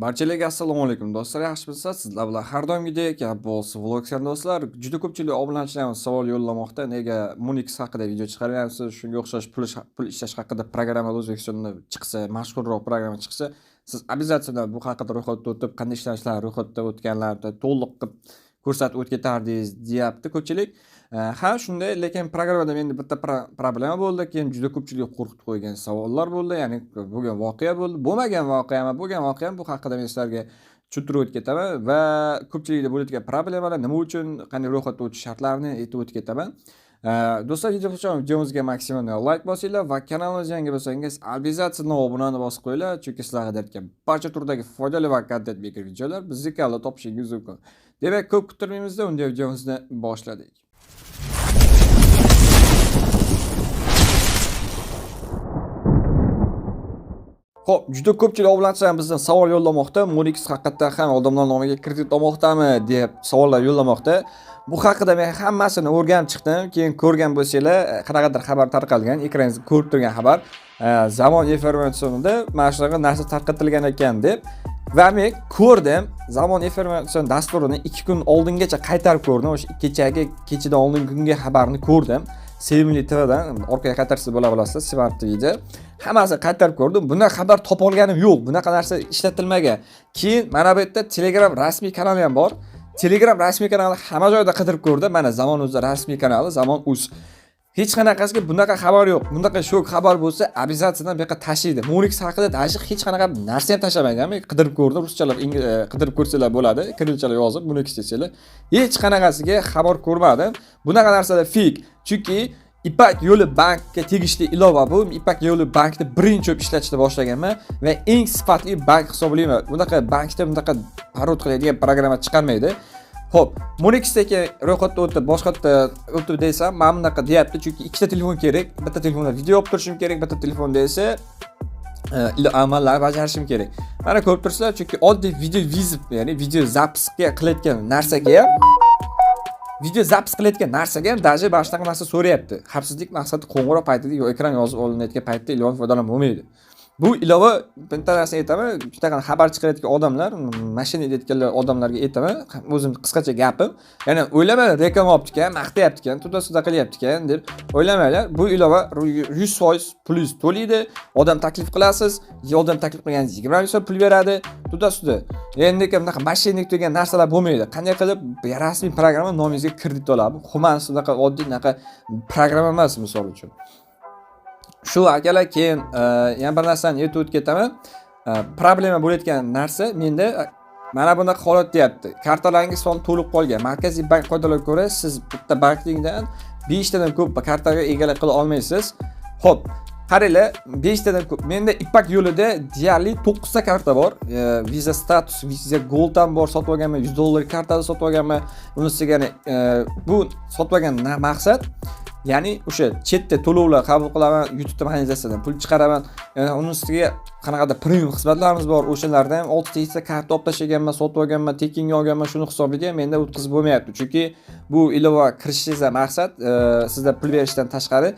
Barchalarga assalomu alaykum do'stlar, yaxshimisizlar? Sizlar bilan har doimgidek Abbos Vlogslar do'stlar. Juda ko'pchilik obunachilarimiz savol yo'llamoqda. Nega Munix haqida video chiqaryapsiz? Shunga o'xshash pul ishlash haqida programma O'zbekistonda chiqsa, mashhurroq programma chiqsa, siz обязательно bu haqida ro'yxatdan o'tib, qanday ishlashlar ro'yxatdan o'tganlarni to'liq qilib ko'rsatib o'tketardingiz, deyapti ko'pchilik. Ha, shunday, lekin programmada menda bitta problema bo'ldi. Keyin juda ko'pchilik qo'rqitib qo'ygan savollar bo'ldi. Ya'ni bo'lgan voqea bo'ldi. Bo'lmagan voqeami, bo'lgan voqeam bu haqida men sizlarga tushuntirib o'tketaman va ko'pchilikda bo'layotgan problemalar nima uchun, qanday ro'yxatdan o'tish shartlarini aytib o'tketaman. Do'stlar, videomizga maksimum like bosinglar va kanalimizga yangi bo'lsangiz, обязательно obunani bosib qo'yinglar, chunki sizlarga aytgan barcha turdagi foydali va content maker videolar bizning kanalda topishingiz mumkin. Demak, ko'p kuttirmaymizda, unda videomizni boshladik. Xo'p, juda ko'pchilik obunachilar bizdan savol yo'llamoqda. Munix haqiqatdan ham odamlar nomiga kredit olmoqdami deb savollar yo'llamoqda. Bu haqida men hammasini o'rganib chiqdim. Keyin ko'rgan bo'lsanglar, qanaqadir xabar tarqalgan, ekraningizda ko'rib turgan xabar, Zamon informatsionida mana shunaqa narsa tarqatilgan ekan deb. Va men ko'rdim, Zamon informatsion dasturini 2 kun oldingacha qaytarib ko'rdim. O'sha kechadan oldingi kungi xabarni ko'rdim. Sevimli TVdan orqaga qaytarsa bo'lasiz, Smart TVda. Hammasini qaytarib ko'rdim. Bunday xabar topa olganim yo'q. Bunaqa narsa ishlatilmagan. Keyin mana bu yerda Telegram rasmiy kanali ham bor. Telegram rasmiy kanali hamma joyda qidirib ko'rdim. Mana Zamon o'zi rasmiy kanali, Zamon uz. Hech qanaqasiga bunaqa xabar yo'q. Bunaqa shok xabar bo'lsa, обязательно bu yoqqa tashlaydi. Munix haqida даже hech qanaqa narsa ham tashlamagan. Men qidirib ko'rdim, ruschalab qidirib ko'rsanglar bo'ladi. Kirilchalar yozib, Munix desanglar. Hech qanaqasiga xabar ko'rmadim. Bunaqa narsalar fake. Chunki Ipak yo'li bankga tegishli ilova bu. Ipak yo'li bankni birinchi ishlatishni boshlaganman va eng sifatli bank hisoblayman. Bunaqa bankda bunaqa parod qiladigan programma chiqarmaydi. Xo'p, Munixdagi ro'yxatdan o'tib, boshqatda o'tib desam, men bunaqa deyapti, chunki ikkita telefon kerak. Bitta telefonda video olib turishim kerak, bitta telefonda esa amallar bajarishim kerak. Mana ko'rib turibsizlar, chunki oddiy video vizib, ya'ni video zapis qilayotgan narsaga ham даже boshqa narsa so'rayapti. Xavfsizlik maqsadida qo'ng'iroq paytida yoki ekran yozib olinayotgan paytda ilova foydalanib bo'lmaydi. Bu ilova bitta narsa aytaman, bitta xabar chiqarayotgan odamlar, mashina haydayotgan odamlarga aytaman, o'zim qisqacha gapim. Ya'ni o'ylamanglar, reklama olibdi-kan, maqtayapti-kan, tuda-suda qilyapti-kan deb o'ylamanglar. Bu ilova 100% plyus to'laydi. Odam taklif qilasiz, odam taklif qilganingiz 20% pul beradi, tuda-suda. Endi bunaqa mashinalik degan narsalar bo'lmaydi. Qanday qilib rasmiy programma nomingizga kredit oladi? Xumansiz unaqa oddiy unaqa programma emas, misol uchun. Shu akalar, keyin yana bir narsani aytib o'tketaman. Problema bo'layotgan narsa menda mana bunaqa holat deyapti. Kartalaringiz soni to'lib qolgan. Markaziy bank qoidalariga ko'ra siz bitta bankdan 5 tadan ko'p kartaga egalik qila olmaysiz. Xo'p, qaranglar, 5 tadan ko'p. Menda Ipak yo'lida deyarli 9 ta karta bor. Visa Status, Visa Gold ham bor, sotib olganman, $100 kartada sotib olganman. Bunisiga bu sotib olgan maqsad, ya'ni o'sha chetda to'lovlar qabul qilaman, YouTube monetizatsiyadan pul chiqaraman. Uning ustiga qanaqadir premium xizmatlarimiz bor. O'shalardan ham 6 ta karta olib tashlaganman, sotib olganman, tekinga olganman, shuni hisobiga menda o'tkazib bo'lmayapti. Chunki bu ilova kirishingizda maqsad sizda pul berishdan tashqari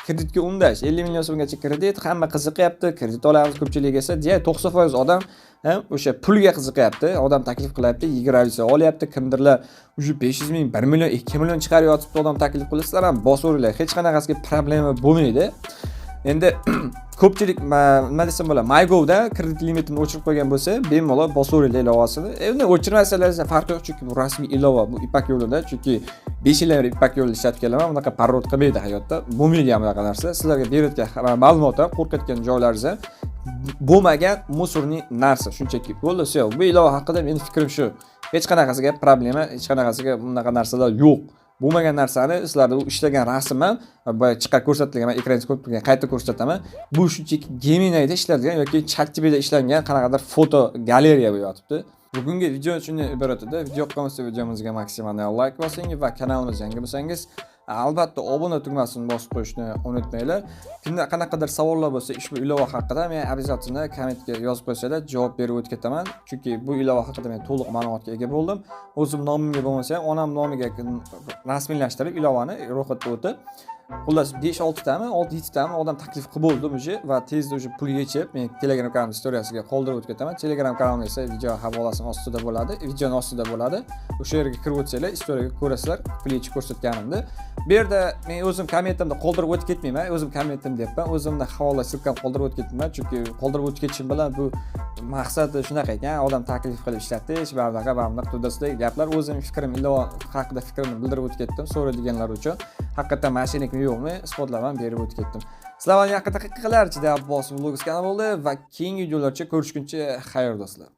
kreditga undash. 50 million so'mgacha kredit, hamma qiziqyapti. Kredit olamiz ko'pchilik esa, deya 90% odam ham o'sha pulga qiziqyapti. Odam taklif qilyapti, 20 olyapti, kimdirlar уже 500 ming, 1 million, 2 million chiqaryapti, odam taklif qilasizlar ham bosaveringlar. Hech qanaqasiga problema bo'lmaydi. Endi ko'pchilik nima desam bo'ladi, MyGo'da kredit limitini o'chirib qo'ygan bo'lsa, bemalol bosaveringlar ilovasini. Endi o'chirmasangiz farqi yo'q, chunki bu rasmiy ilova, bu Ipak yo'lida, chunki 5 yildan beri Ipak yo'lida ishlatib kelaman, bunaqa parod qilmaydi hayotda. Bo'lmaydi ham bunaqa narsa. Sizlarga berayotgan ma'lumotlar, qo'rqayotgan joylaringiz ham bo'lmagan musorniy narsa, shunchaki. Bo'ldi, shu. Bu ilova haqida mening fikrim shu. Hech qanaqasiga problema, hech qanaqasiga bunaqa narsalar yo'q. Bo'lmagan narsani sizlarda u ishlagan rasmim boya chiqarib ko'rsatilgan, men ekranga ko'rib turgan qayta ko'rsataman. Bu shunchaki Gemini'da ishlangan yoki ChatGPT'da ishlangan qanaqadir foto galeriya bo'lib yotibdi. Bugungi video shunday iborat edi. Video yoqqan bo'lsa videomizga maksimal like bosing va kanalimizga yangi bo'lsangiz, albatta obuna tugmasini bosib qo'yishni unutmanglar. Kimda qanaqadir savollar bo'lsa, ushbu ilova haqida men обязательно kommentga yozib qo'ysanglar, javob berib o'tketaman. Chunki bu ilova haqida men to'liq ma'lumotga ega bo'ldim. O'zim nomimga bo'lmasa ham, onam nomiga rasmiylashtirib ilovani ro'yxatdan o'tib Xullas 5-6 tami, 6-7 tami odam taklif qilib bo'ldim uje va tezda uje pul yechib, men Telegram kanalim storiyasiga qoldirib o'tib ketaman. Telegram kanalim esa video havolasi ostida bo'ladi, videoning ostida bo'ladi. O'sha yerga kirib o'tsanglar, istoriyaga ko'rasizlar, pul yechib ko'rsatganimni. Bu yerda men o'zim kommentimda qoldirib o'tib ketmayman, o'zim kommentim deyapman, o'zimni havola silkam qoldirib o'tib ketmayman, chunki qoldirib o'tib ketishim bilan bu maqsadi shunaqa ekan, odam taklif qilib ishlatish, bardaqa to'dasidagi gaplar. O'zim fikrim ilova haqida fikrimni bildirib o'tib ketdim, so'raydiganlar uchun. Haqiqatan mashinakmi yo'qmi, isbotlaman berib o'tib ketdim. Sizlar bilan yaqin daqiqalar ichida Abbos Vlogs kanali bo'ldi va keyingi videolarcha ko'rishguncha xayr do'stlar.